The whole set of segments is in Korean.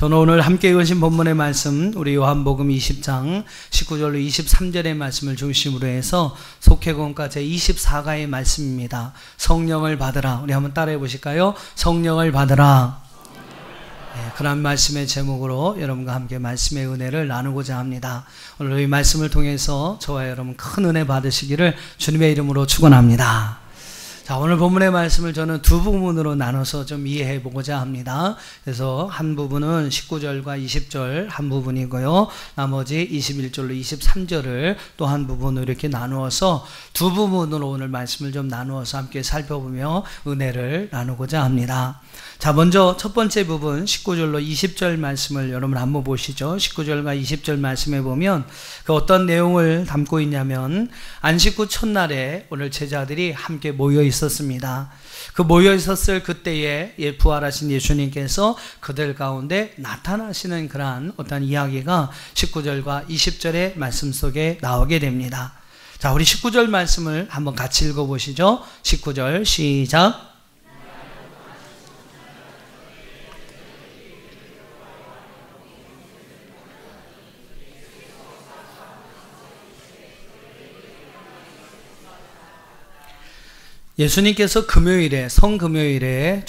저는 오늘 함께 읽으신 본문의 말씀, 우리 요한복음 20장 19절로 23절의 말씀을 중심으로 해서 속회공과 제24가의 말씀입니다. 성령을 받으라. 우리 한번 따라해 보실까요? 성령을 받으라. 네, 그런 말씀의 제목으로 여러분과 함께 말씀의 은혜를 나누고자 합니다. 오늘 이 말씀을 통해서 저와 여러분 큰 은혜 받으시기를 주님의 이름으로 축원합니다. 자, 오늘 본문의 말씀을 저는 두 부분으로 나눠서 좀 이해해 보고자 합니다. 그래서 한 부분은 19절과 20절 한 부분이고요. 나머지 21절로 23절을 또 한 부분으로 이렇게 나누어서 두 부분으로 오늘 말씀을 좀 나누어서 함께 살펴보며 은혜를 나누고자 합니다. 자, 먼저 첫 번째 부분 19절로 20절 말씀을 여러분 한번 보시죠. 19절과 20절 말씀에 보면 그 어떤 내용을 담고 있냐면 안식 후 첫날에 오늘 제자들이 함께 모여 있었습니다. 그 모여 있었을 그때에 부활하신 예수님께서 그들 가운데 나타나시는 그러한 어떤 이야기가 19절과 20절의 말씀 속에 나오게 됩니다. 자, 우리 19절 말씀을 한번 같이 읽어보시죠. 19절 시작. 예수님께서 금요일에 성금요일에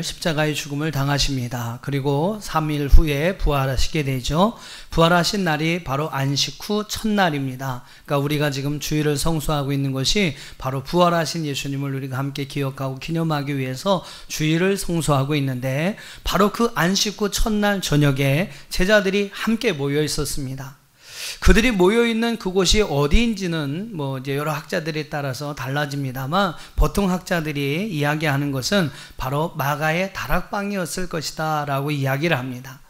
십자가의 죽음을 당하십니다. 그리고 3일 후에 부활하시게 되죠. 부활하신 날이 바로 안식 후 첫날입니다. 그러니까 우리가 지금 주일을 성수하고 있는 것이 바로 부활하신 예수님을 우리가 함께 기억하고 기념하기 위해서 주일을 성수하고 있는데, 바로 그 안식 후 첫날 저녁에 제자들이 함께 모여 있었습니다. 그들이 모여있는 그곳이 어디인지는 이제 여러 학자들에 따라서 달라집니다만, 보통 학자들이 이야기하는 것은 바로 마가의 다락방이었을 것이다 라고 이야기를 합니다.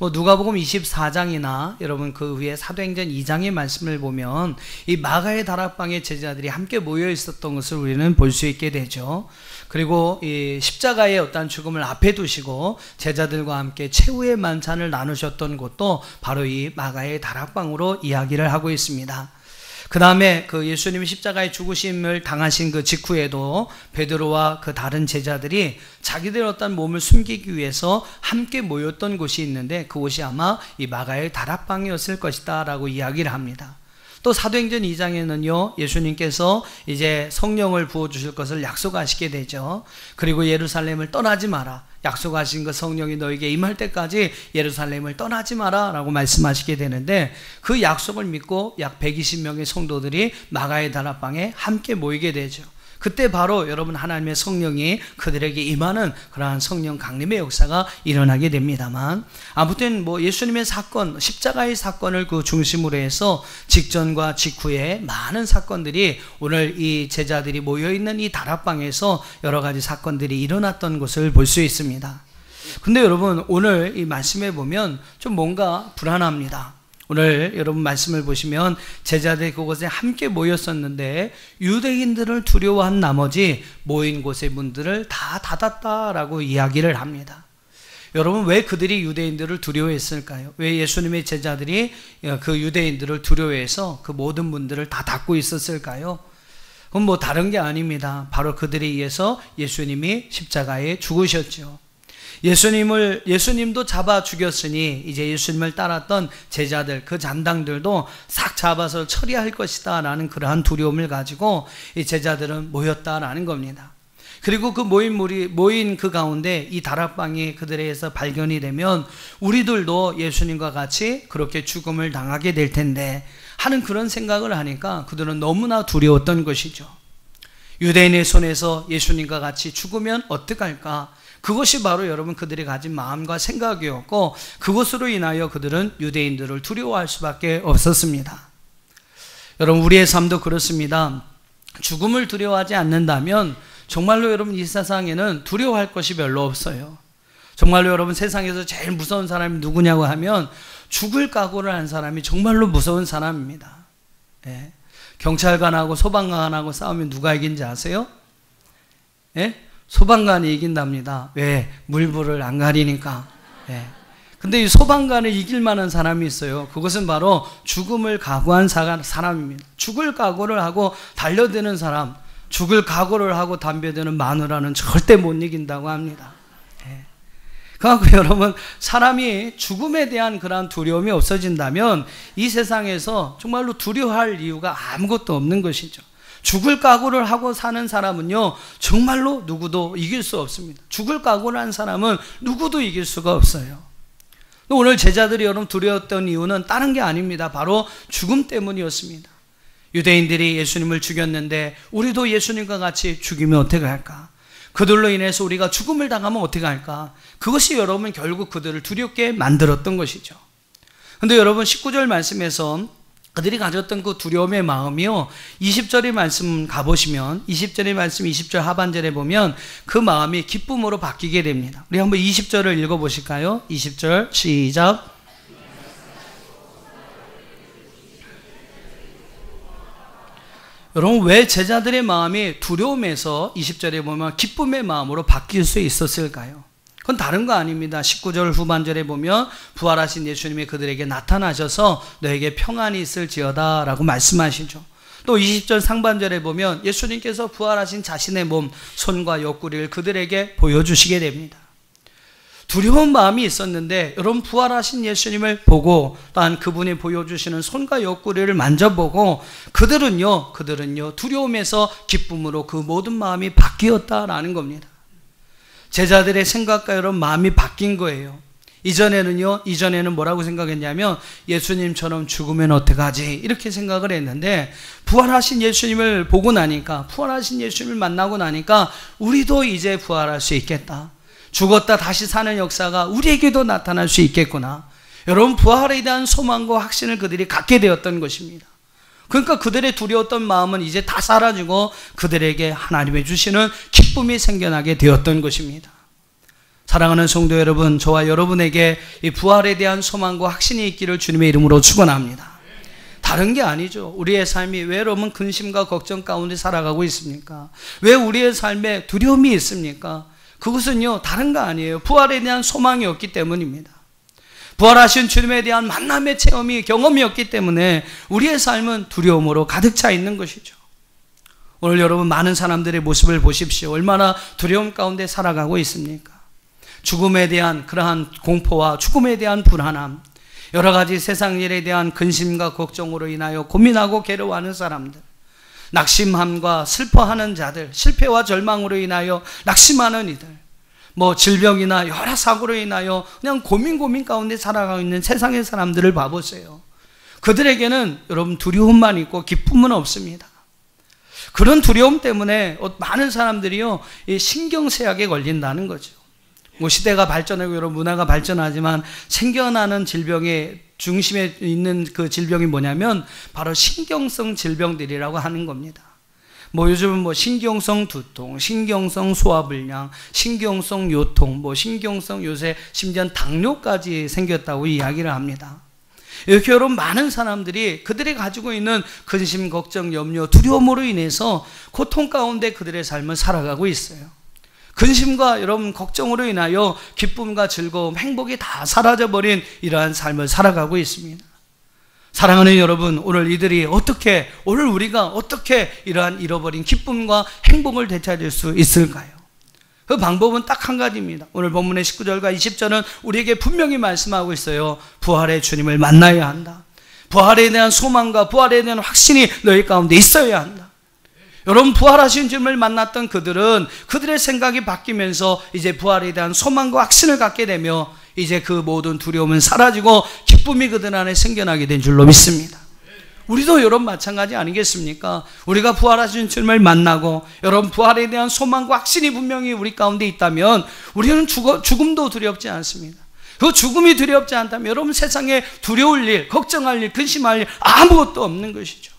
누가복음 24장이나 여러분 그 위에 사도행전 2장의 말씀을 보면 이 마가의 다락방에 제자들이 함께 모여 있었던 것을 우리는 볼 수 있게 되죠. 그리고 이 십자가의 어떤 죽음을 앞에 두시고 제자들과 함께 최후의 만찬을 나누셨던 곳도 바로 이 마가의 다락방으로 이야기를 하고 있습니다. 그 다음에 그 예수님이 십자가의 죽으심을 당하신 그 직후에도 베드로와 그 다른 제자들이 자기들의 어떤 몸을 숨기기 위해서 함께 모였던 곳이 있는데, 그곳이 아마 이 마가의 다락방이었을 것이다 라고 이야기를 합니다. 또 사도행전 2장에는요, 예수님께서 이제 성령을 부어주실 것을 약속하시게 되죠. 그리고 예루살렘을 떠나지 마라, 약속하신 그 성령이 너에게 임할 때까지 예루살렘을 떠나지 마라 라고 말씀하시게 되는데, 그 약속을 믿고 약 120명의 성도들이 마가의 다락방에 함께 모이게 되죠. 그때 바로 여러분 하나님의 성령이 그들에게 임하는 그러한 성령 강림의 역사가 일어나게 됩니다만, 아무튼 예수님의 사건, 십자가의 사건을 그 중심으로 해서 직전과 직후에 많은 사건들이 오늘 이 제자들이 모여있는 이 다락방에서 여러 가지 사건들이 일어났던 것을 볼 수 있습니다. 근데 여러분 오늘 이 말씀에 보면 좀 뭔가 불안합니다. 오늘 여러분 말씀을 보시면 제자들이 그곳에 함께 모였었는데 유대인들을 두려워한 나머지 모인 곳의 문들을 다 닫았다라고 이야기를 합니다. 여러분 왜 그들이 유대인들을 두려워했을까요? 왜 예수님의 제자들이 그 유대인들을 두려워해서 그 모든 문들을 다 닫고 있었을까요? 그건 다른 게 아닙니다. 바로 그들에 의해서 예수님이 십자가에 죽으셨죠. 예수님도 잡아 죽였으니 이제 예수님을 따랐던 제자들, 그 잔당들도 싹 잡아서 처리할 것이다 라는 그러한 두려움을 가지고 이 제자들은 모였다라는 겁니다. 그리고 그 모인 그 가운데 이 다락방이 그들에 의해서 발견이 되면 우리들도 예수님과 같이 그렇게 죽음을 당하게 될 텐데 하는 그런 생각을 하니까 그들은 너무나 두려웠던 것이죠. 유대인의 손에서 예수님과 같이 죽으면 어떡할까? 그것이 바로 여러분 그들이 가진 마음과 생각이었고, 그것으로 인하여 그들은 유대인들을 두려워할 수밖에 없었습니다. 여러분 우리의 삶도 그렇습니다. 죽음을 두려워하지 않는다면 정말로 여러분 이 세상에는 두려워할 것이 별로 없어요. 정말로 여러분 세상에서 제일 무서운 사람이 누구냐고 하면 죽을 각오를 한 사람이 정말로 무서운 사람입니다. 예. 경찰관하고 소방관하고 싸우면 누가 이긴지 아세요? 예? 소방관이 이긴답니다. 왜? 물불을 안 가리니까. 예. 근데 이 소방관을 이길 만한 사람이 있어요. 그것은 바로 죽음을 각오한 사람입니다. 죽을 각오를 하고 달려드는 사람, 죽을 각오를 하고 덤벼드는 마누라는 절대 못 이긴다고 합니다. 예. 그러니까 여러분, 사람이 죽음에 대한 그러한 두려움이 없어진다면 이 세상에서 정말로 두려워할 이유가 아무것도 없는 것이죠. 죽을 각오를 하고 사는 사람은요, 정말로 누구도 이길 수 없습니다. 죽을 각오를 한 사람은 누구도 이길 수가 없어요. 오늘 제자들이 여러분 두려웠던 이유는 다른 게 아닙니다. 바로 죽음 때문이었습니다. 유대인들이 예수님을 죽였는데 우리도 예수님과 같이 죽이면 어떻게 할까? 그들로 인해서 우리가 죽음을 당하면 어떻게 할까? 그것이 여러분 결국 그들을 두렵게 만들었던 것이죠. 그런데 여러분 19절 말씀에서 그들이 가졌던 그 두려움의 마음이요, 20절의 말씀 가보시면 20절의 말씀 20절 하반절에 보면 그 마음이 기쁨으로 바뀌게 됩니다. 우리 한번 20절을 읽어보실까요? 20절 시작. 여러분, 왜 제자들의 마음이 두려움에서 20절에 보면 기쁨의 마음으로 바뀔 수 있었을까요? 그건 다른 거 아닙니다. 19절 후반절에 보면 부활하신 예수님이 그들에게 나타나셔서 너에게 평안이 있을지어다 라고 말씀하시죠. 또 20절 상반절에 보면 예수님께서 부활하신 자신의 몸, 손과 옆구리를 그들에게 보여주시게 됩니다. 두려운 마음이 있었는데 여러분, 부활하신 예수님을 보고 또한 그분이 보여주시는 손과 옆구리를 만져보고 그들은요 두려움에서 기쁨으로 그 모든 마음이 바뀌었다라는 겁니다. 제자들의 생각과 여러분 마음이 바뀐 거예요. 이전에는 뭐라고 생각했냐면 예수님처럼 죽으면 어떡하지 이렇게 생각을 했는데, 부활하신 예수님을 보고 나니까, 부활하신 예수님을 만나고 나니까 우리도 이제 부활할 수 있겠다, 죽었다 다시 사는 역사가 우리에게도 나타날 수 있겠구나. 여러분, 부활에 대한 소망과 확신을 그들이 갖게 되었던 것입니다. 그러니까 그들의 두려웠던 마음은 이제 다 사라지고 그들에게 하나님의 주시는 기쁨이 생겨나게 되었던 것입니다. 사랑하는 성도 여러분, 저와 여러분에게 이 부활에 대한 소망과 확신이 있기를 주님의 이름으로 축원합니다. 다른 게 아니죠. 우리의 삶이 왜 여러분 근심과 걱정 가운데 살아가고 있습니까? 왜 우리의 삶에 두려움이 있습니까? 그것은요 다른 거 아니에요. 부활에 대한 소망이 없기 때문입니다. 부활하신 주님에 대한 만남의 체험이, 경험이 없기 때문에 우리의 삶은 두려움으로 가득 차 있는 것이죠. 오늘 여러분 많은 사람들의 모습을 보십시오. 얼마나 두려움 가운데 살아가고 있습니까? 죽음에 대한 그러한 공포와 죽음에 대한 불안함, 여러 가지 세상 일에 대한 근심과 걱정으로 인하여 고민하고 괴로워하는 사람들, 낙심함과 슬퍼하는 자들, 실패와 절망으로 인하여 낙심하는 이들, 질병이나 여러 사고로 인하여 그냥 고민 가운데 살아가고 있는 세상의 사람들을 봐보세요. 그들에게는 여러분 두려움만 있고 기쁨은 없습니다. 그런 두려움 때문에 많은 사람들이요 신경쇠약에 걸린다는 거죠. 시대가 발전하고 여러 문화가 발전하지만 생겨나는 질병의 중심에 있는 그 질병이 뭐냐면 바로 신경성 질병들이라고 하는 겁니다. 요즘은 신경성 두통, 신경성 소화불량, 신경성 요통, 신경성 요새 심지어 당뇨까지 생겼다고 이야기를 합니다. 이렇게 여러분 많은 사람들이 그들이 가지고 있는 근심, 걱정, 염려, 두려움으로 인해서 고통 가운데 그들의 삶을 살아가고 있어요. 근심과 여러분 걱정으로 인하여 기쁨과 즐거움, 행복이 다 사라져버린 이러한 삶을 살아가고 있습니다. 사랑하는 여러분, 오늘 우리가 어떻게 이러한 잃어버린 기쁨과 행복을 되찾을 수 있을까요? 그 방법은 딱 한 가지입니다. 오늘 본문의 19절과 20절은 우리에게 분명히 말씀하고 있어요. 부활의 주님을 만나야 한다. 부활에 대한 소망과 부활에 대한 확신이 너희 가운데 있어야 한다. 여러분, 부활하신 주님을 만났던 그들의 생각이 바뀌면서 이제 부활에 대한 소망과 확신을 갖게 되며 이제 그 모든 두려움은 사라지고 기쁨이 그들 안에 생겨나게 된 줄로 믿습니다. 우리도 여러분 마찬가지 아니겠습니까? 우리가 부활하신 주님을 만나고 여러분 부활에 대한 소망과 확신이 분명히 우리 가운데 있다면 우리는 죽음도 두렵지 않습니다. 그 죽음이 두렵지 않다면 여러분 세상에 두려울 일, 걱정할 일, 근심할 일 아무것도 없는 것이죠.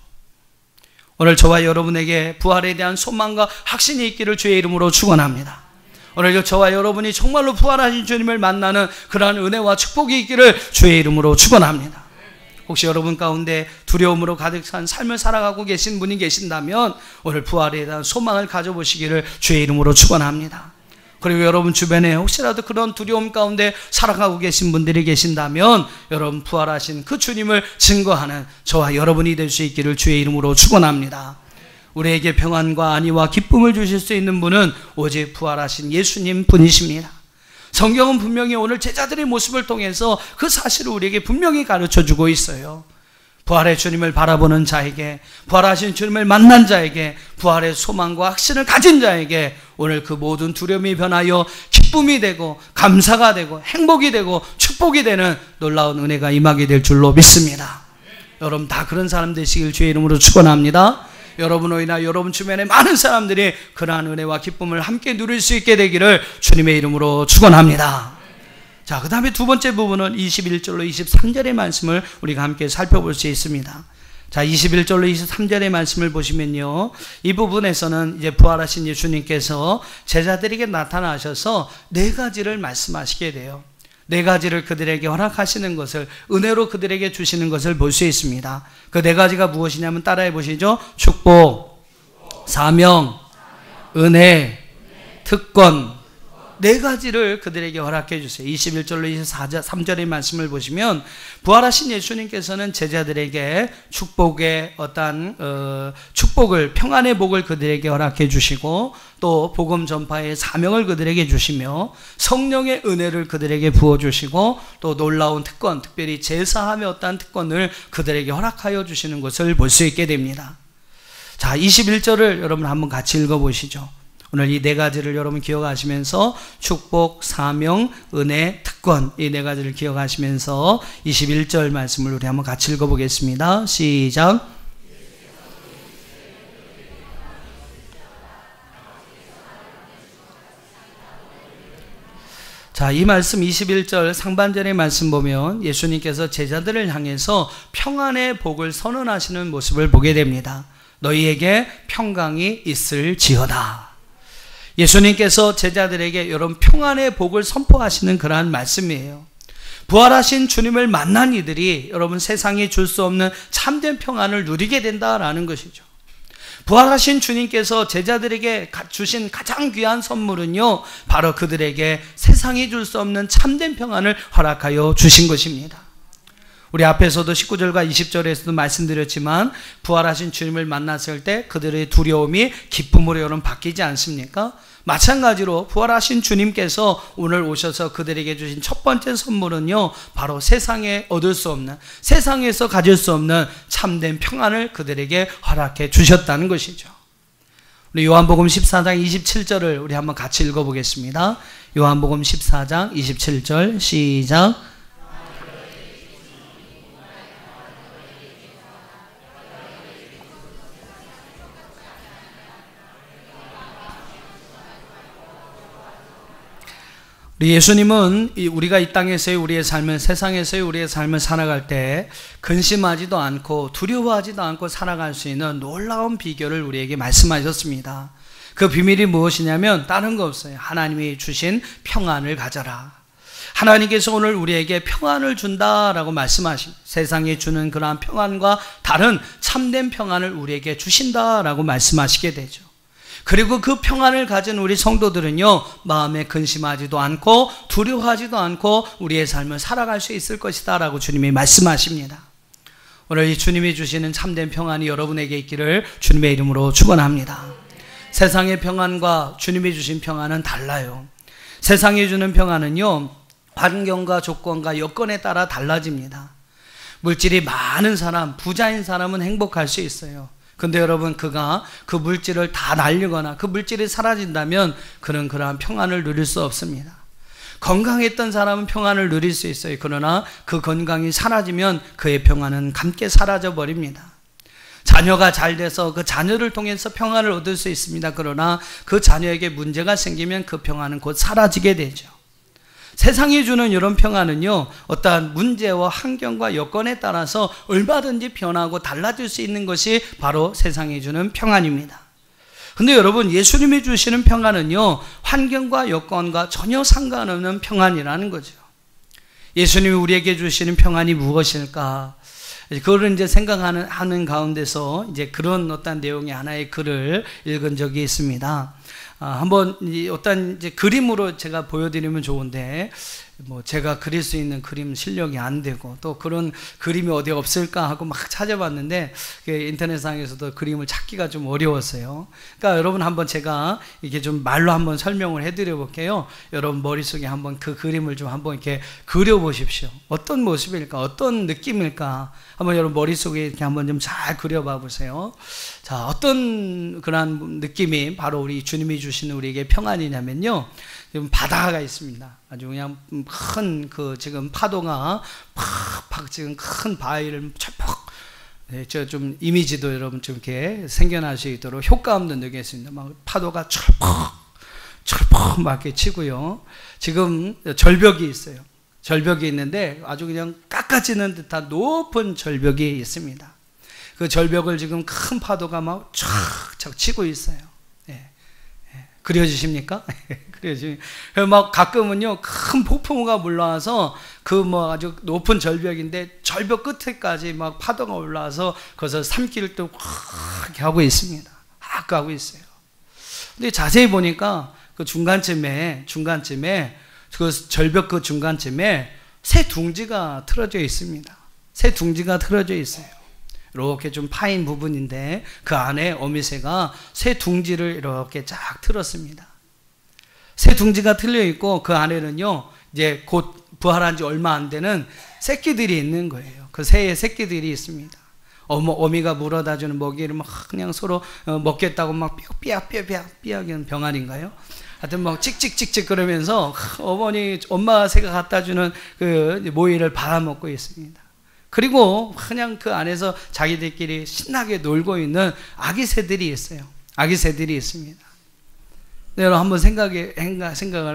오늘 저와 여러분에게 부활에 대한 소망과 확신이 있기를 주의 이름으로 축원합니다. 오늘 저와 여러분이 정말로 부활하신 주님을 만나는 그러한 은혜와 축복이 있기를 주의 이름으로 축원합니다. 혹시 여러분 가운데 두려움으로 가득 찬 삶을 살아가고 계신 분이 계신다면 오늘 부활에 대한 소망을 가져보시기를 주의 이름으로 축원합니다. 그리고 여러분 주변에 혹시라도 그런 두려움 가운데 살아가고 계신 분들이 계신다면 여러분 부활하신 그 주님을 증거하는 저와 여러분이 될 수 있기를 주의 이름으로 축원합니다. 우리에게 평안과 안위와 기쁨을 주실 수 있는 분은 오직 부활하신 예수님 분이십니다. 성경은 분명히 오늘 제자들의 모습을 통해서 그 사실을 우리에게 분명히 가르쳐주고 있어요. 부활의 주님을 바라보는 자에게, 부활하신 주님을 만난 자에게, 부활의 소망과 확신을 가진 자에게 오늘 그 모든 두려움이 변하여 기쁨이 되고 감사가 되고 행복이 되고 축복이 되는 놀라운 은혜가 임하게 될 줄로 믿습니다. 여러분 다 그런 사람 되시길 주의 이름으로 축원합니다. 여러분으로 인하여 여러분 주변에 많은 사람들이 그러한 은혜와 기쁨을 함께 누릴 수 있게 되기를 주님의 이름으로 축원합니다. 자, 그 다음에 두 번째 부분은 21절로 23절의 말씀을 우리가 함께 살펴볼 수 있습니다. 자, 21절로 23절의 말씀을 보시면요, 이 부분에서는 이제 부활하신 예수님께서 제자들에게 나타나셔서 네 가지를 말씀하시게 돼요. 네 가지를 그들에게 허락하시는 것을, 은혜로 그들에게 주시는 것을 볼 수 있습니다. 그 네 가지가 무엇이냐면 따라해 보시죠. 축복, 사명, 은혜, 특권. 네 가지를 그들에게 허락해 주세요. 21절로 23절의 말씀을 보시면 부활하신 예수님께서는 제자들에게 축복의 축복을, 평안의 복을 그들에게 허락해 주시고, 또 복음 전파의 사명을 그들에게 주시며 성령의 은혜를 그들에게 부어 주시고, 또 놀라운 특권, 특별히 제사함의 어떠한 특권을 그들에게 허락하여 주시는 것을 볼 수 있게 됩니다. 자, 21절을 여러분 한번 같이 읽어보시죠. 오늘 이 네 가지를 여러분 기억하시면서 축복, 사명, 은혜, 특권, 이 네 가지를 기억하시면서 21절 말씀을 우리 한번 같이 읽어보겠습니다. 시작. 자, 이 말씀 21절 상반절의 말씀 보면 예수님께서 제자들을 향해서 평안의 복을 선언하시는 모습을 보게 됩니다. 너희에게 평강이 있을지어다. 예수님께서 제자들에게 여러분 평안의 복을 선포하시는 그러한 말씀이에요. 부활하신 주님을 만난 이들이 여러분 세상이 줄 수 없는 참된 평안을 누리게 된다라는 것이죠. 부활하신 주님께서 제자들에게 주신 가장 귀한 선물은요, 바로 그들에게 세상이 줄 수 없는 참된 평안을 허락하여 주신 것입니다. 우리 앞에서도 19절과 20절에서도 말씀드렸지만 부활하신 주님을 만났을 때 그들의 두려움이 기쁨으로 여러분 바뀌지 않습니까? 마찬가지로 부활하신 주님께서 오늘 오셔서 그들에게 주신 첫 번째 선물은요, 바로 세상에 얻을 수 없는, 세상에서 가질 수 없는 참된 평안을 그들에게 허락해 주셨다는 것이죠. 우리 요한복음 14장 27절을 우리 한번 같이 읽어보겠습니다. 요한복음 14장 27절 시작. 예수님은 우리가 이 땅에서의 우리의 삶을, 세상에서의 우리의 삶을 살아갈 때 근심하지도 않고 두려워하지도 않고 살아갈 수 있는 놀라운 비결을 우리에게 말씀하셨습니다. 그 비밀이 무엇이냐면 다른 거 없어요. 하나님이 주신 평안을 가져라. 하나님께서 오늘 우리에게 평안을 준다라고 말씀하십니다. 세상에 주는 그러한 평안과 다른 참된 평안을 우리에게 주신다라고 말씀하시게 되죠. 그리고 그 평안을 가진 우리 성도들은요, 마음에 근심하지도 않고 두려워하지도 않고 우리의 삶을 살아갈 수 있을 것이다 라고 주님이 말씀하십니다. 오늘 이 주님이 주시는 참된 평안이 여러분에게 있기를 주님의 이름으로 축원합니다. 세상의 평안과 주님이 주신 평안은 달라요. 세상이 주는 평안은요, 환경과 조건과 여건에 따라 달라집니다. 물질이 많은 사람, 부자인 사람은 행복할 수 있어요. 근데 여러분, 그가 그 물질을 다 날리거나 그 물질이 사라진다면 그는 그러한 평안을 누릴 수 없습니다. 건강했던 사람은 평안을 누릴 수 있어요. 그러나 그 건강이 사라지면 그의 평안은 함께 사라져 버립니다. 자녀가 잘 돼서 그 자녀를 통해서 평안을 얻을 수 있습니다. 그러나 그 자녀에게 문제가 생기면 그 평안은 곧 사라지게 되죠. 세상이 주는 이런 평안은요, 어떠한 문제와 환경과 여건에 따라서 얼마든지 변하고 달라질 수 있는 것이 바로 세상이 주는 평안입니다. 근데 여러분, 예수님이 주시는 평안은요, 환경과 여건과 전혀 상관없는 평안이라는 거죠. 예수님이 우리에게 주시는 평안이 무엇일까? 그거를 이제 생각하는 가운데서 이제 그런 어떤 내용의 하나의 글을 읽은 적이 있습니다. 한번 어떤 이제 그림으로 제가 보여드리면 좋은데, 뭐 제가 그릴 수 있는 그림 실력이 안 되고 또 그런 그림이 어디 없을까 하고 막 찾아봤는데 인터넷상에서도 그림을 찾기가 좀 어려웠어요. 그러니까 여러분 한번 제가 이게 좀 말로 한번 설명을 해드려 볼게요. 여러분 머릿속에 한번 그 그림을 좀 한번 이렇게 그려보십시오. 어떤 모습일까? 어떤 느낌일까? 한번 여러분 머릿속에 이렇게 한번 좀 잘 그려봐 보세요. 자, 어떤 그런 느낌이 바로 우리 주님이 주시는 우리에게 평안이냐면요. 지금 바다가 있습니다. 아주 그냥 큰 지금 파도가 팍팍 지금 큰 바위를 철퍽, 네, 저 좀 이미지도 여러분 좀 이렇게 생겨날 수 있도록 효과음도 넣겠습니다. 막 파도가 철퍽 막 이렇게 치고요. 지금 절벽이 있어요. 절벽이 있는데 아주 그냥 깎아지는 듯한 높은 절벽이 있습니다. 그 절벽을 지금 큰 파도가 막 촥촥 치고 있어요. 네. 그려지십니까? 막 가끔은요, 큰 폭풍우가 물러와서 아주 높은 절벽인데 절벽 끝에까지 막 파도가 올라와서 거기서 산길을 또 이렇게 하고 있습니다. 하고 있어요. 근데 자세히 보니까 그 중간쯤에 그 절벽 그 중간쯤에 새 둥지가 틀어져 있습니다. 새 둥지가 틀어져 있어요. 이렇게 좀 파인 부분인데 그 안에 어미새가 새 둥지를 이렇게 쫙 틀었습니다. 새 둥지가 틀려 있고 그 안에는요 이제 곧 부활한 지 얼마 안 되는 새끼들이 있는 거예요. 그 새의 새끼들이 있습니다. 어미가 물어다 주는 먹이를 막 그냥 서로 먹겠다고 막 삐약하는 병아리인가요? 하여튼 막 찍찍찍찍 그러면서 엄마 새가 갖다 주는 그 모이를 받아먹고 있습니다. 그리고 그냥 그 안에서 자기들끼리 신나게 놀고 있는 아기 새들이 있어요. 아기 새들이 있습니다. 여러분 한번 생각을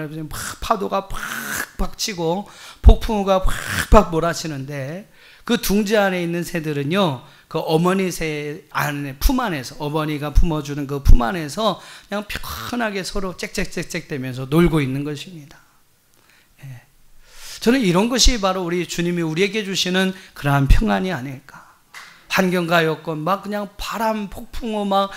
해보세요. 파도가 팍팍 치고 폭풍우가 팍팍 몰아치는데 그 둥지 안에 있는 새들은요, 그 어머니 새 안에 품 안에서 어머니가 품어주는 그 품 안에서 그냥 편하게 서로 짹짹짹짹 대면서 놀고 있는 것입니다. 예. 저는 이런 것이 바로 우리 주님이 우리에게 주시는 그러한 평안이 아닐까. 환경과 여건 막 그냥 바람 폭풍우 막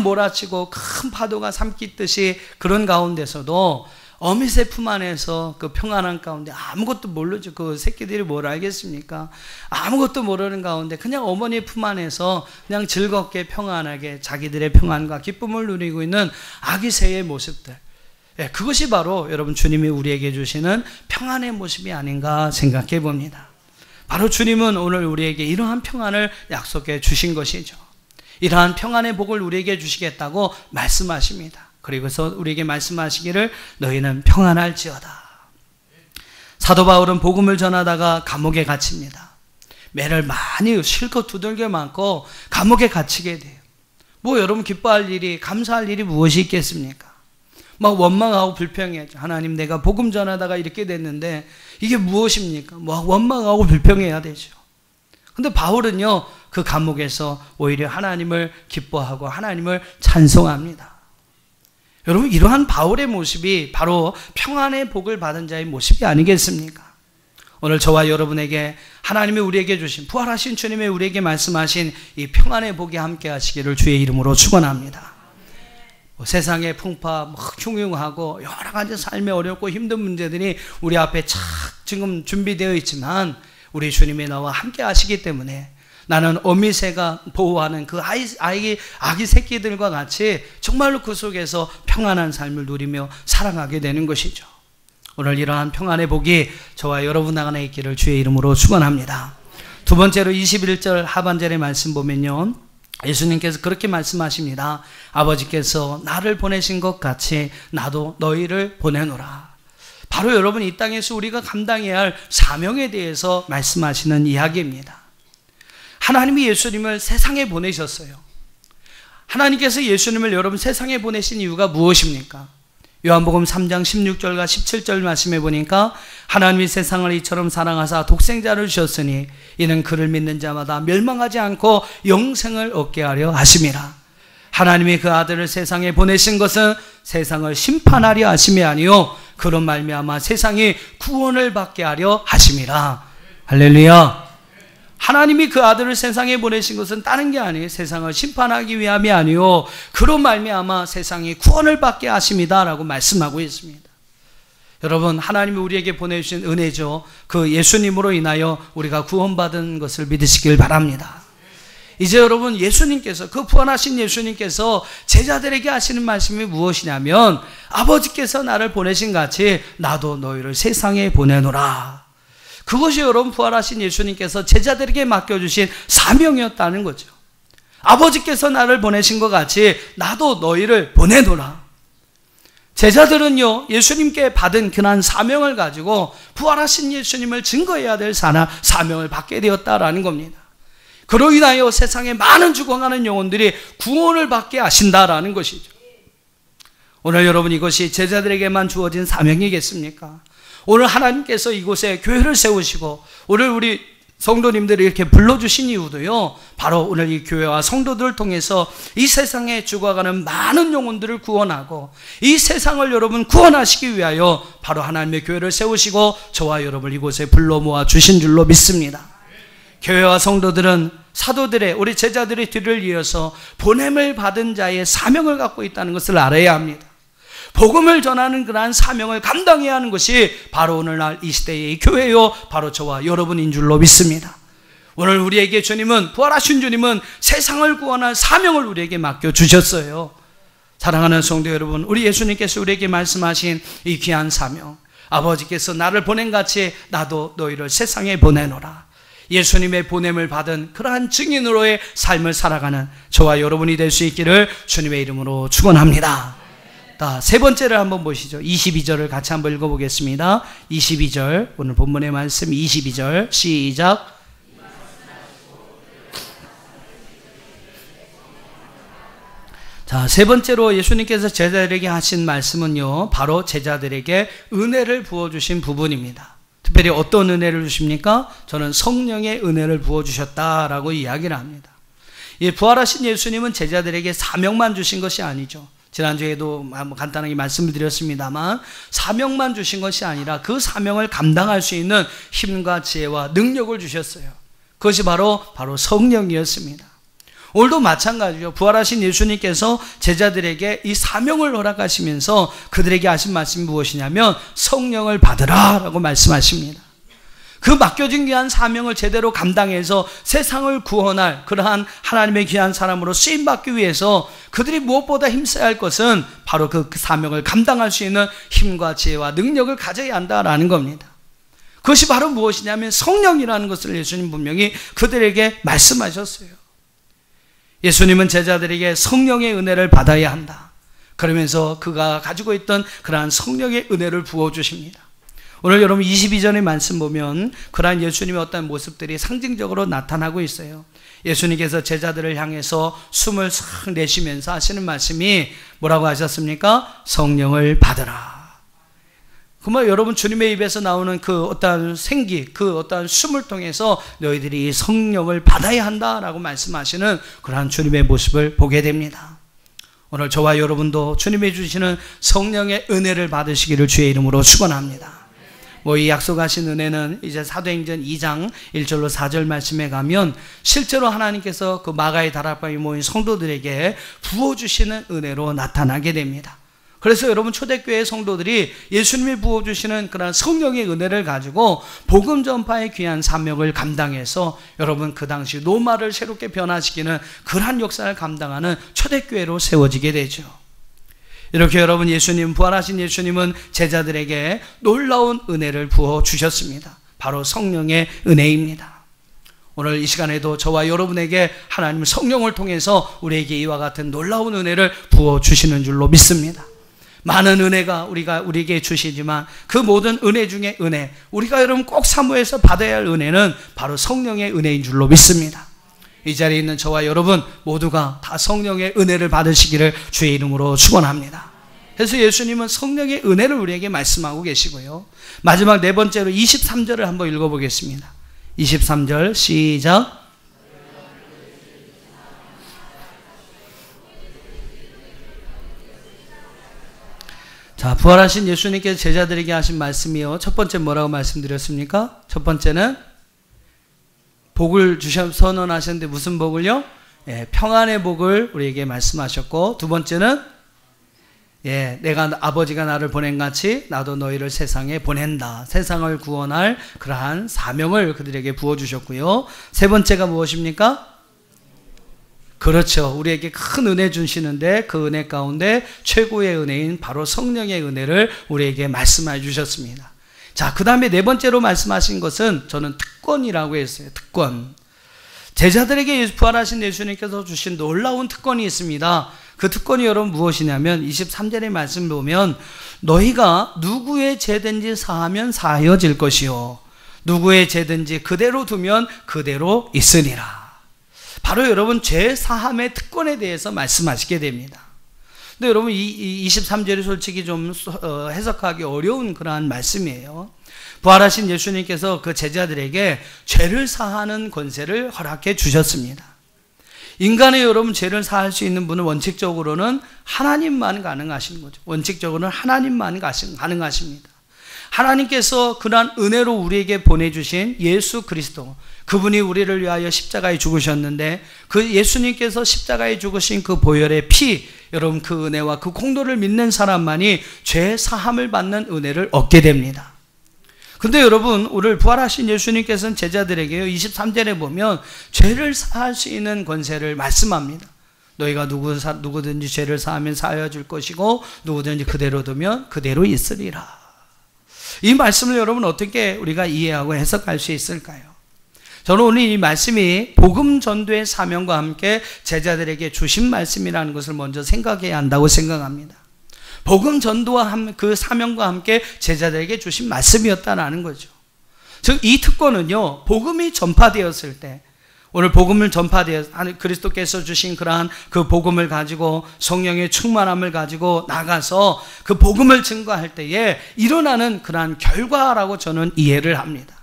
몰아치고 큰 파도가 삼키듯이 그런 가운데서도 어미새 품 안에서 그 평안한 가운데 아무것도 모르죠. 그 새끼들이 뭘 알겠습니까? 아무것도 모르는 가운데 그냥 어머니 품 안에서 그냥 즐겁게 평안하게 자기들의 평안과 기쁨을 누리고 있는 아기 새의 모습들. 예, 그것이 바로 여러분 주님이 우리에게 주시는 평안의 모습이 아닌가 생각해 봅니다. 바로 주님은 오늘 우리에게 이러한 평안을 약속해 주신 것이죠. 이러한 평안의 복을 우리에게 주시겠다고 말씀하십니다. 그리고서 우리에게 말씀하시기를 너희는 평안할지어다. 사도 바울은 복음을 전하다가 감옥에 갇힙니다. 매를 많이 실컷 두들겨 맞고 감옥에 갇히게 돼요. 여러분 기뻐할 일이, 감사할 일이 무엇이 있겠습니까? 막 원망하고 불평해야죠. 하나님, 내가 복음 전하다가 이렇게 됐는데 이게 무엇입니까? 원망하고 불평해야 되죠. 근데 바울은요, 그 감옥에서 오히려 하나님을 기뻐하고 하나님을 찬송합니다. 여러분, 이러한 바울의 모습이 바로 평안의 복을 받은 자의 모습이 아니겠습니까? 오늘 저와 여러분에게 하나님이 우리에게 주신, 부활하신 주님이 우리에게 말씀하신 이 평안의 복이 함께 하시기를 주의 이름으로 축원합니다. 세상의 풍파 흉흉하고 여러 가지 삶에 어렵고 힘든 문제들이 우리 앞에 착 지금 준비되어 있지만 우리 주님이 나와 함께 하시기 때문에 나는 어미새가 보호하는 그 아기 새끼들과 같이 정말로 그 속에서 평안한 삶을 누리며 살아가게 되는 것이죠. 오늘 이러한 평안의 복이 저와 여러분 안에 있기를 주의 이름으로 축원합니다. 두 번째로 21절 하반절의 말씀 보면요, 예수님께서 그렇게 말씀하십니다. 아버지께서 나를 보내신 것 같이 나도 너희를 보내노라. 바로 여러분 이 땅에서 우리가 감당해야 할 사명에 대해서 말씀하시는 이야기입니다. 하나님이 예수님을 세상에 보내셨어요. 하나님께서 예수님을 여러분 세상에 보내신 이유가 무엇입니까? 요한복음 3장 16절과 17절 말씀해 보니까 하나님이 세상을 이처럼 사랑하사 독생자를 주셨으니 이는 그를 믿는 자마다 멸망하지 않고 영생을 얻게 하려 하심이라. 하나님이 그 아들을 세상에 보내신 것은 세상을 심판하려 하심이 아니요 그런 말미암아 세상이 구원을 받게 하려 하심이라. 할렐루야. 하나님이 그 아들을 세상에 보내신 것은 다른 게 아니에요. 세상을 심판하기 위함이 아니요 그런 말미암아 세상이 구원을 받게 하심이다 라고 말씀하고 있습니다. 여러분, 하나님이 우리에게 보내주신 은혜죠. 그 예수님으로 인하여 우리가 구원받은 것을 믿으시길 바랍니다. 이제 여러분, 예수님께서, 그 부활하신 예수님께서 제자들에게 하시는 말씀이 무엇이냐면, 아버지께서 나를 보내신 같이 나도 너희를 세상에 보내노라. 그것이 여러분, 부활하신 예수님께서 제자들에게 맡겨주신 사명이었다는 거죠. 아버지께서 나를 보내신 것 같이 나도 너희를 보내노라. 제자들은요, 예수님께 받은 그런 사명을 가지고 부활하신 예수님을 증거해야 될 사명을 받게 되었다라는 겁니다. 그로 인하여 세상에 많은 죽어가는 영혼들이 구원을 받게 하신다라는 것이죠. 오늘 여러분, 이것이 제자들에게만 주어진 사명이겠습니까? 오늘 하나님께서 이곳에 교회를 세우시고 오늘 우리 성도님들을 이렇게 불러주신 이유도요, 바로 오늘 이 교회와 성도들을 통해서 이 세상에 죽어가는 많은 영혼들을 구원하고 이 세상을 여러분 구원하시기 위하여 바로 하나님의 교회를 세우시고 저와 여러분을 이곳에 불러 모아 주신 줄로 믿습니다. 교회와 성도들은 사도들의, 우리 제자들의 뒤를 이어서 보냄을 받은 자의 사명을 갖고 있다는 것을 알아야 합니다. 복음을 전하는 그러한 사명을 감당해야 하는 것이 바로 오늘날 이 시대의 교회요, 바로 저와 여러분인 줄로 믿습니다. 오늘 우리에게 주님은, 부활하신 주님은 세상을 구원할 사명을 우리에게 맡겨주셨어요. 사랑하는 성도 여러분, 우리 예수님께서 우리에게 말씀하신 이 귀한 사명, 아버지께서 나를 보낸 같이 나도 너희를 세상에 보내노라. 예수님의 보냄을 받은 그러한 증인으로의 삶을 살아가는 저와 여러분이 될 수 있기를 주님의 이름으로 축원합니다. 세 번째를 한번 보시죠. 22절을 같이 한번 읽어보겠습니다. 22절, 오늘 본문의 말씀 22절 시작. 자, 세 번째로 예수님께서 제자들에게 하신 말씀은요, 바로 제자들에게 은혜를 부어주신 부분입니다. 특별히 어떤 은혜를 주십니까? 저는 성령의 은혜를 부어주셨다라고 이야기를 합니다. 이 부활하신 예수님은 제자들에게 사명만 주신 것이 아니죠. 지난주에도 간단하게 말씀을 드렸습니다만 사명만 주신 것이 아니라 그 사명을 감당할 수 있는 힘과 지혜와 능력을 주셨어요. 그것이 바로 성령이었습니다. 오늘도 마찬가지죠. 부활하신 예수님께서 제자들에게 이 사명을 허락하시면서 그들에게 하신 말씀이 무엇이냐면 성령을 받으라 라고 말씀하십니다. 그 맡겨진 귀한 사명을 제대로 감당해서 세상을 구원할 그러한 하나님의 귀한 사람으로 쓰임받기 위해서 그들이 무엇보다 힘써야 할 것은 바로 그 사명을 감당할 수 있는 힘과 지혜와 능력을 가져야 한다라는 겁니다. 그것이 바로 무엇이냐면 성령이라는 것을 예수님 분명히 그들에게 말씀하셨어요. 예수님은 제자들에게 성령의 은혜를 받아야 한다. 그러면서 그가 가지고 있던 그러한 성령의 은혜를 부어주십니다. 오늘 여러분 22절의 말씀 보면 그러한 예수님의 어떤 모습들이 상징적으로 나타나고 있어요. 예수님께서 제자들을 향해서 숨을 싹 내쉬면서 하시는 말씀이 뭐라고 하셨습니까? 성령을 받으라. 그러면 여러분 주님의 입에서 나오는 그 어떠한 생기, 그 어떠한 숨을 통해서 너희들이 성령을 받아야 한다라고 말씀하시는 그러한 주님의 모습을 보게 됩니다. 오늘 저와 여러분도 주님이 주시는 성령의 은혜를 받으시기를 주의 이름으로 축원합니다. 이 약속하신 은혜는 이제 사도행전 2장 1절로 4절 말씀에 가면 실제로 하나님께서 그 마가의 다락방에 모인 성도들에게 부어주시는 은혜로 나타나게 됩니다. 그래서 여러분 초대교회 성도들이 예수님이 부어주시는 그런 성령의 은혜를 가지고 복음 전파의 귀한 사명을 감당해서 여러분 그 당시 로마를 새롭게 변화시키는 그러한 역사를 감당하는 초대교회로 세워지게 되죠. 이렇게 여러분 부활하신 예수님은 제자들에게 놀라운 은혜를 부어주셨습니다. 바로 성령의 은혜입니다. 오늘 이 시간에도 저와 여러분에게 하나님 성령을 통해서 우리에게 이와 같은 놀라운 은혜를 부어주시는 줄로 믿습니다. 많은 은혜가 우리에게 주시지만 그 모든 은혜 중에 은혜, 우리가 여러분 꼭 사모해서 받아야 할 은혜는 바로 성령의 은혜인 줄로 믿습니다. 이 자리에 있는 저와 여러분 모두가 다 성령의 은혜를 받으시기를 주의 이름으로 축원합니다. 그래서 예수님은 성령의 은혜를 우리에게 말씀하고 계시고요. 마지막 네 번째로 23절을 한번 읽어보겠습니다. 23절 시작. 자, 부활하신 예수님께서 제자들에게 하신 말씀이요. 첫 번째 뭐라고 말씀드렸습니까? 첫 번째는 복을 선언하셨는데 무슨 복을요? 평안의 복을 우리에게 말씀하셨고, 두 번째는 예, 내가 아버지가 나를 보낸 같이 나도 너희를 세상에 보낸다. 세상을 구원할 그러한 사명을 그들에게 부어주셨고요. 세 번째가 무엇입니까? 그렇죠. 우리에게 큰 은혜 주시는데 그 은혜 가운데 최고의 은혜인 바로 성령의 은혜를 우리에게 말씀해 주셨습니다. 자, 그 다음에 네 번째로 말씀하신 것은 저는 특권이라고 했어요. 특권. 제자들에게 부활하신 예수님께서 주신 놀라운 특권이 있습니다. 그 특권이 여러분 무엇이냐면 23절의 말씀 보면 너희가 누구의 죄든지 사하면 사하여질 것이요 누구의 죄든지 그대로 두면 그대로 있으리라. 바로 여러분 죄 사함의 특권에 대해서 말씀하시게 됩니다. 근데 여러분 이 23절이 솔직히 좀 해석하기 어려운 그러한 말씀이에요. 부활하신 예수님께서 그 제자들에게 죄를 사하는 권세를 허락해 주셨습니다. 인간의 여러분 죄를 사할 수 있는 분은 원칙적으로는 하나님만 가능하신 거죠. 원칙적으로는 하나님만 가능하십니다. 하나님께서 그러한 은혜로 우리에게 보내주신 예수 그리스도, 그분이 우리를 위하여 십자가에 죽으셨는데 그 예수님께서 십자가에 죽으신 그 보혈의 피, 여러분 그 은혜와 그 공로를 믿는 사람만이 죄 사함을 받는 은혜를 얻게 됩니다. 근데 여러분 오늘 부활하신 예수님께서는 제자들에게요 23절에 보면 죄를 사할 수 있는 권세를 말씀합니다. 너희가 누구든지 죄를 사하면 사하여 줄 것이고 누구든지 그대로 두면 그대로 있으리라. 이 말씀을 여러분 어떻게 우리가 이해하고 해석할 수 있을까요? 저는 오늘 이 말씀이 복음 전도의 사명과 함께 제자들에게 주신 말씀이라는 것을 먼저 생각해야 한다고 생각합니다. 복음 전도와 그 사명과 함께 제자들에게 주신 말씀이었다는 거죠. 즉 이 특권은요 복음이 전파되었을 때, 오늘 복음을 그리스도께서 주신 그러한 그 복음을 가지고 성령의 충만함을 가지고 나가서 그 복음을 증거할 때에 일어나는 그러한 결과라고 저는 이해를 합니다.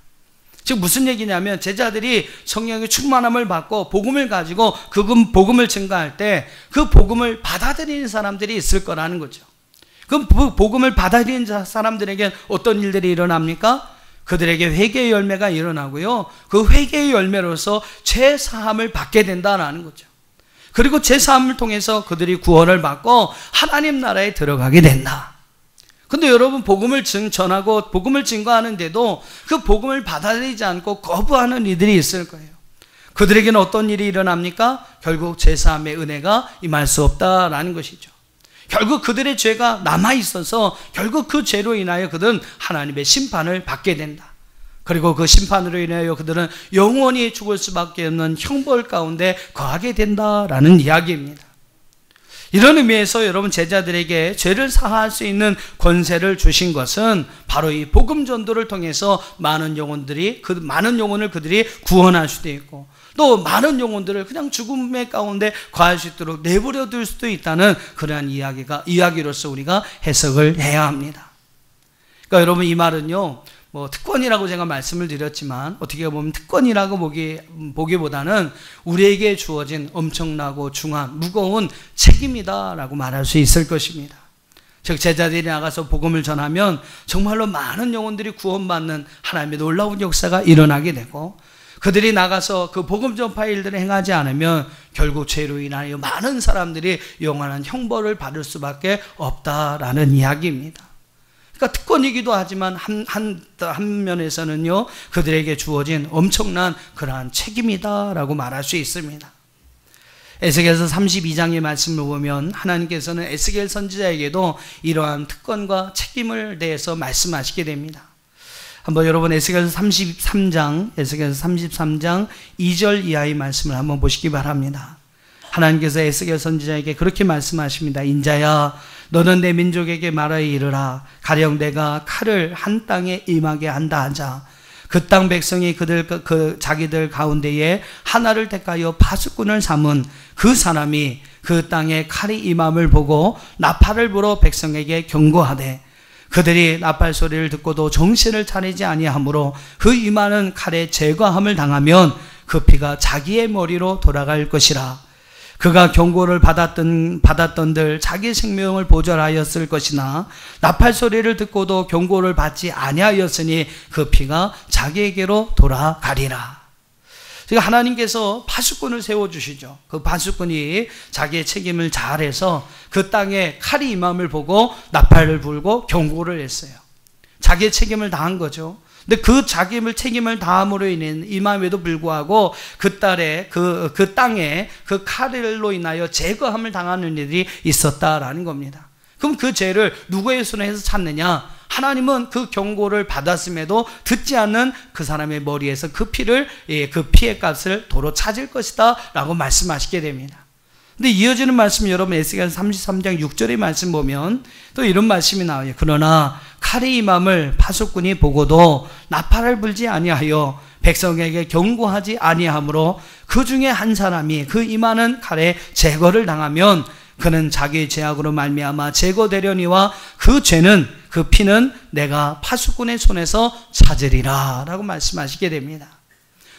즉 무슨 얘기냐면 제자들이 성령의 충만함을 받고 복음을 가지고 그 복음을 증거할 때 그 복음을 받아들이는 사람들이 있을 거라는 거죠. 그 복음을 받아들이는 사람들에게 어떤 일들이 일어납니까? 그들에게 회개의 열매가 일어나고요. 그 회개의 열매로서 죄 사함을 받게 된다는 거죠. 그리고 죄 사함을 통해서 그들이 구원을 받고 하나님 나라에 들어가게 된다. 근데 여러분 복음을 전하고 복음을 증거하는데도 그 복음을 받아들이지 않고 거부하는 이들이 있을 거예요. 그들에게는 어떤 일이 일어납니까? 결국 죄 사함의 은혜가 임할 수 없다라는 것이죠. 결국 그들의 죄가 남아있어서 결국 그 죄로 인하여 그들은 하나님의 심판을 받게 된다. 그리고 그 심판으로 인하여 그들은 영원히 죽을 수밖에 없는 형벌 가운데 거하게 된다라는 이야기입니다. 이런 의미에서 여러분 제자들에게 죄를 사할 수 있는 권세를 주신 것은 바로 이 복음 전도를 통해서 많은 영혼을 그들이 구원할 수도 있고 또 많은 영혼들을 그냥 죽음의 가운데 거할 수 있도록 내버려 둘 수도 있다는 그러한 이야기로서 우리가 해석을 해야 합니다. 그러니까 여러분 이 말은요 특권이라고 제가 말씀을 드렸지만 어떻게 보면 특권이라고 보기보다는 우리에게 주어진 엄청나고 무거운 책임이다라고 말할 수 있을 것입니다. 즉 제자들이 나가서 복음을 전하면 정말로 많은 영혼들이 구원받는 하나님의 놀라운 역사가 일어나게 되고 그들이 나가서 그 복음 전파 일들을 행하지 않으면 결국 죄로 인하여 많은 사람들이 영원한 형벌을 받을 수밖에 없다라는 이야기입니다. 그러니까 특권이기도 하지만 한 면에서는요 그들에게 주어진 엄청난 그러한 책임이다라고 말할 수 있습니다. 에스겔서 32장의 말씀을 보면 하나님께서는 에스겔 선지자에게도 이러한 특권과 책임을 대해서 말씀하시게 됩니다. 한번 여러분 에스겔서 33장 2절 이하의 말씀을 한번 보시기 바랍니다. 하나님께서 에스겔 선지자에게 그렇게 말씀하십니다. 인자야 너는 내 민족에게 말하여 이르라. 가령 내가 칼을 한 땅에 임하게 한다 하자. 그 땅 백성이 자기들 가운데에 하나를 택하여 파수꾼을 삼은 그 사람이 그 땅에 칼이 임함을 보고 나팔을 불어 백성에게 경고하되 그들이 나팔 소리를 듣고도 정신을 차리지 아니하므로 그 임하는 칼에 제거함을 당하면 그 피가 자기의 머리로 돌아갈 것이라. 그가 경고를 받았던들 자기 생명을 보존하였을 것이나 나팔 소리를 듣고도 경고를 받지 아니하였으니 그 피가 자기에게로 돌아가리라. 그러니까 하나님께서 파수꾼을 세워주시죠. 그 파수꾼이 자기의 책임을 잘해서 그 땅에 칼이 임함을 보고 나팔을 불고 경고를 했어요. 자기의 책임을 다한 거죠. 근데 그 책임을 다함으로 인해 임함에도 불구하고 그 땅에 그 칼로 인하여 제거함을 당하는 일이 있었다라는 겁니다. 그럼 그 죄를 누구의 손에서 찾느냐? 하나님은 그 경고를 받았음에도 듣지 않는 그 사람의 머리에서 그 피해 값을 도로 찾을 것이다 라고 말씀하시게 됩니다. 근데 이어지는 말씀, 여러분 에스겔 33장 6절의 말씀 보면 또 이런 말씀이 나와요. 그러나 칼의 임함을 파수꾼이 보고도 나팔을 불지 아니하여 백성에게 경고하지 아니하므로 그 중에 한 사람이 그 임하는 칼에 제거를 당하면 그는 자기의 죄악으로 말미암아 제거되려니와 그 죄는, 그 피는 내가 파수꾼의 손에서 찾으리라 라고 말씀하시게 됩니다.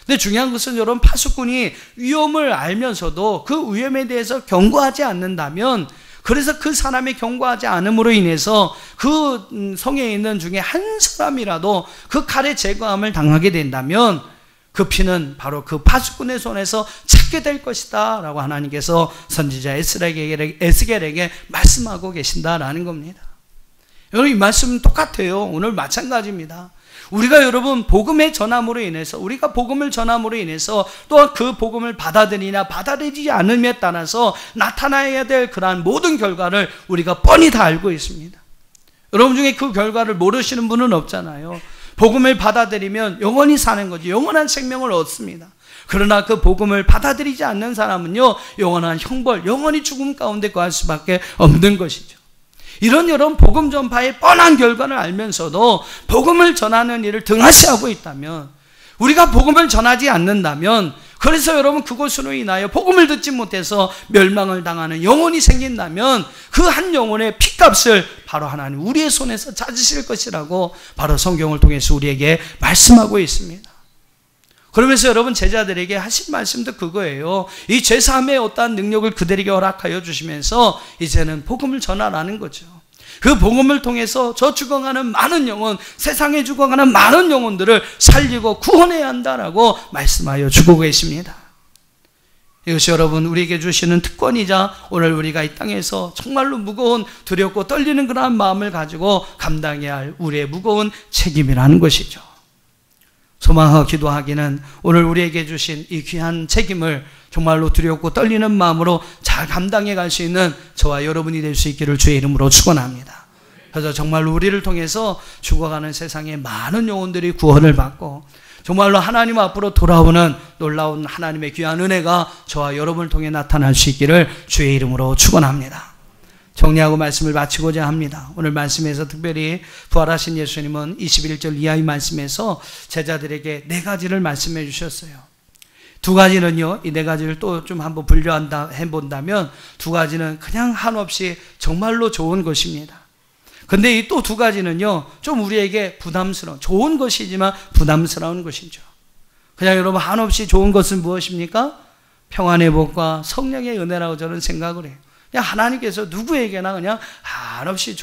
근데 중요한 것은 여러분, 파수꾼이 위험을 알면서도 그 위험에 대해서 경고하지 않는다면, 그래서 그 사람이 경고하지 않음으로 인해서 그 성에 있는 중에 한 사람이라도 그 칼의 제거함을 당하게 된다면 그 피는 바로 그 파수꾼의 손에서 찾게 될 것이다 라고 하나님께서 선지자 에스겔에게 말씀하고 계신다라는 겁니다. 여러분, 이 말씀은 똑같아요. 오늘 마찬가지입니다. 우리가 여러분 복음의 전함으로 인해서, 우리가 복음을 전함으로 인해서 또한 그 복음을 받아들이냐 받아들이지 않음에 따라서 나타나야 될 그러한 모든 결과를 우리가 뻔히 다 알고 있습니다. 여러분 중에 그 결과를 모르시는 분은 없잖아요. 복음을 받아들이면 영원히 사는 거죠. 영원한 생명을 얻습니다. 그러나 그 복음을 받아들이지 않는 사람은요, 영원한 형벌, 영원히 죽음 가운데 거할 수밖에 없는 것이죠. 이런 여러분 복음 전파의 뻔한 결과를 알면서도 복음을 전하는 일을 등한시하고 있다면, 우리가 복음을 전하지 않는다면, 그래서 여러분 그것으로 인하여 복음을 듣지 못해서 멸망을 당하는 영혼이 생긴다면 그 한 영혼의 피값을 바로 하나님 우리의 손에서 찾으실 것이라고 바로 성경을 통해서 우리에게 말씀하고 있습니다. 그러면서 여러분 제자들에게 하신 말씀도 그거예요. 이 죄사함의 어떠한 능력을 그들에게 허락하여 주시면서 이제는 복음을 전하라는 거죠. 그 복음을 통해서 저 죽어가는 많은 영혼, 세상에 죽어가는 많은 영혼들을 살리고 구원해야 한다라고 말씀하여 주고 계십니다. 이것이 여러분 우리에게 주시는 특권이자 오늘 우리가 이 땅에서 정말로 무거운, 두렵고 떨리는 그러한 마음을 가지고 감당해야 할 우리의 무거운 책임이라는 것이죠. 소망하고 기도하기는 오늘 우리에게 주신 이 귀한 책임을 정말로 두렵고 떨리는 마음으로 잘 감당해 갈 수 있는 저와 여러분이 될 수 있기를 주의 이름으로 축원합니다. 그래서 정말로 우리를 통해서 죽어가는 세상의 많은 영혼들이 구원을 받고 정말로 하나님 앞으로 돌아오는 놀라운 하나님의 귀한 은혜가 저와 여러분을 통해 나타날 수 있기를 주의 이름으로 축원합니다. 정리하고 말씀을 마치고자 합니다. 오늘 말씀에서 특별히 부활하신 예수님은 21절 이하의 말씀에서 제자들에게 네 가지를 말씀해 주셨어요. 두 가지는요, 이 네 가지를 또 좀 한번 해본다면 두 가지는 그냥 한없이 정말로 좋은 것입니다. 근데 이 또 두 가지는요, 좀 우리에게 부담스러운, 좋은 것이지만 부담스러운 것이죠. 그냥 여러분 한없이 좋은 것은 무엇입니까? 평안의 복과 성령의 은혜라고 저는 생각을 해요. 그냥 하나님께서 누구에게나 그냥 한없이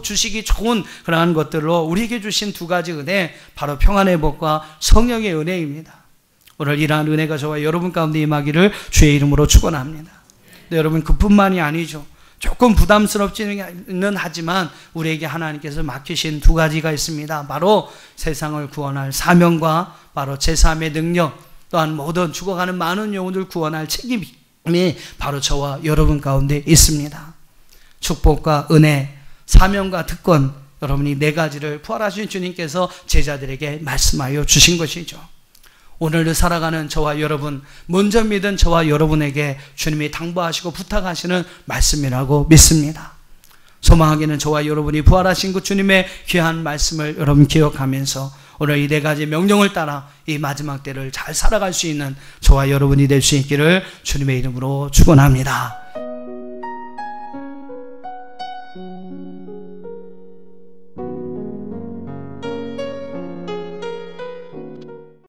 주시기 좋은 그러한 것들로 우리에게 주신 두 가지 은혜, 바로 평안의 복과 성령의 은혜입니다. 오늘 이러한 은혜가 저와 여러분 가운데 임하기를 주의 이름으로 축원합니다. 근데 여러분 그뿐만이 아니죠. 조금 부담스럽지는 하지만 우리에게 하나님께서 맡기신 두 가지가 있습니다. 바로 세상을 구원할 사명과 바로 제3의 능력, 또한 모든 죽어가는 많은 영혼들 구원할 책임이 바로 저와 여러분 가운데 있습니다. 축복과 은혜, 사명과 특권, 여러분이 네 가지를 부활하신 주님께서 제자들에게 말씀하여 주신 것이죠. 오늘을 살아가는 저와 여러분, 먼저 믿은 저와 여러분에게 주님이 당부하시고 부탁하시는 말씀이라고 믿습니다. 소망하기는 저와 여러분이 부활하신 그 주님의 귀한 말씀을 여러분 기억하면서 오늘 이 네 가지 명령을 따라 이 마지막 때를 잘 살아갈 수 있는 저와 여러분이 될 수 있기를 주님의 이름으로 축원합니다.